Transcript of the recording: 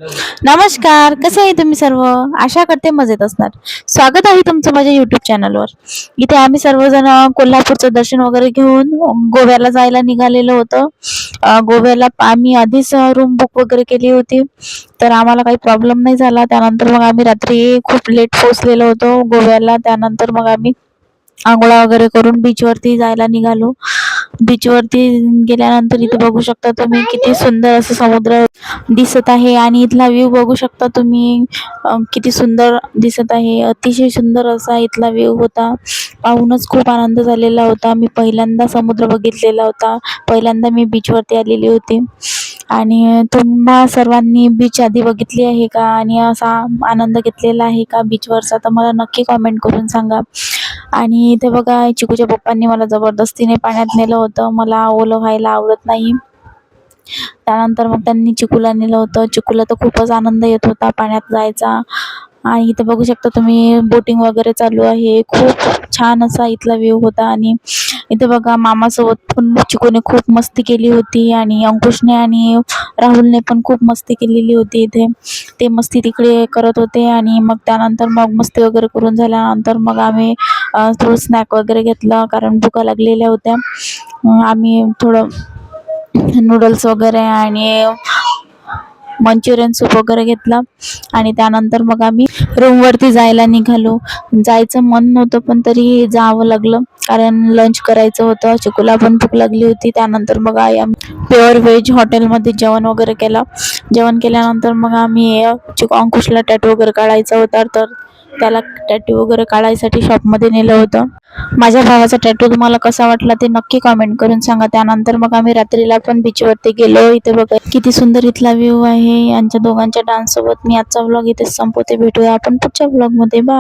नमस्कार, कसे आहे तुम्ही सर्व? आशा करते मजेत असणार. स्वागत आहे तुमचं माझ्या YouTube चॅनलवर. इथे आम्ही सर्वजण कोल्हापूरचं दर्शन वगैरे घेऊन गोव्याला जायला निघालेलो होतो. गोव्याला आम्ही आधीच रूम बुक वगैरे केली होती, तर आम्हाला काही प्रॉब्लेम नाही झाला. त्यानंतर मग आम्ही रात्री खूप लेट पोहोचलेलो होतो गोव्याला. त्यानंतर मग आम्ही अंघोळा वगैरे करून बीचवरती जायला निघालो. बीचवरती गेल्यानंतर इथे बघू शकता तुम्ही किती सुंदर असं समुद्र दिसत आहे आणि इथला व्ह्यू बघू शकता तुम्ही. किती सुंदर दिसत आहे. अतिशय सुंदर असा इथला व्ह्यू होता. पाहूनच खूप आनंद झालेला होता. मी पहिल्यांदा समुद्र बघितलेला होता. पहिल्यांदा मी बीचवरती आलेली होती. आणि तुम्हा सर्वांनी बीच आधी बघितली आहे का आणि असा आनंद घेतलेला आहे का बीचवरचा, तर मला नक्की कॉमेंट करून सांगा. आणि इथे बघा, चिकूच्या पप्पांनी मला जबरदस्तीने पाण्यात नेलं होतं. मला ओलं व्हायला आवडत नाही. त्यानंतर मग त्यांनी चिकूला नेलं होतं. चिकूला तर खूपच आनंद येत होता पाण्यात जायचा. आणि इथे बघू शकता तुम्ही बोटिंग वगैरे चालू आहे. खूप छान असा इथला व्ह्यू होता. आणि इथे बघा, मामासोबत पण चिकूने खूप मस्ती केली होती आणि अंकुशने आणि राहुलने पण खूप मस्ती केलेली होती. इथे ते मस्ती तिकडे करत होते. आणि मग त्यानंतर मग मस्ती वगैरे करून झाल्यानंतर मग आम्ही थोडं स्नॅक वगैरे घेतलं, कारण भुका लागलेल्या होत्या. आम्ही थोडं नूडल्स वगैरे आणि मंचुरियन सूप वगैरे घेतला. आणि त्यानंतर मग आम्ही रूमवरती जायला निघालो. जायचं मन नव्हतं, पण तरी जावं लागलं, कारण लंच करायचं होतं. चिकूला पण भूक लागली होती. त्यानंतर मग आम्ही प्युअर व्हेज हॉटेलमध्ये जेवण वगैरे केलं. जेवण केल्यानंतर मग आम्ही अंकुशला टॅटू वगैरे काढायचा होता, तर त्याला टॅटू वगैरे काढायसाठी शॉपमध्ये नेलं होतं. माझ्या भावाचा टॅटू तुम्हाला कसा वाटला ते नक्की कॉमेंट करून सांगा. त्यानंतर मग आम्ही रात्रीला पण बीचवरती गेलो. इथे बघा किती सुंदर इथला व्ह्यू आहे. यांच्या दोघांच्या डान्स सोबत मी आजचा व्लॉग इथेच संपवते. भेटूया आपण पुढच्या व्लॉगमध्ये. बाय.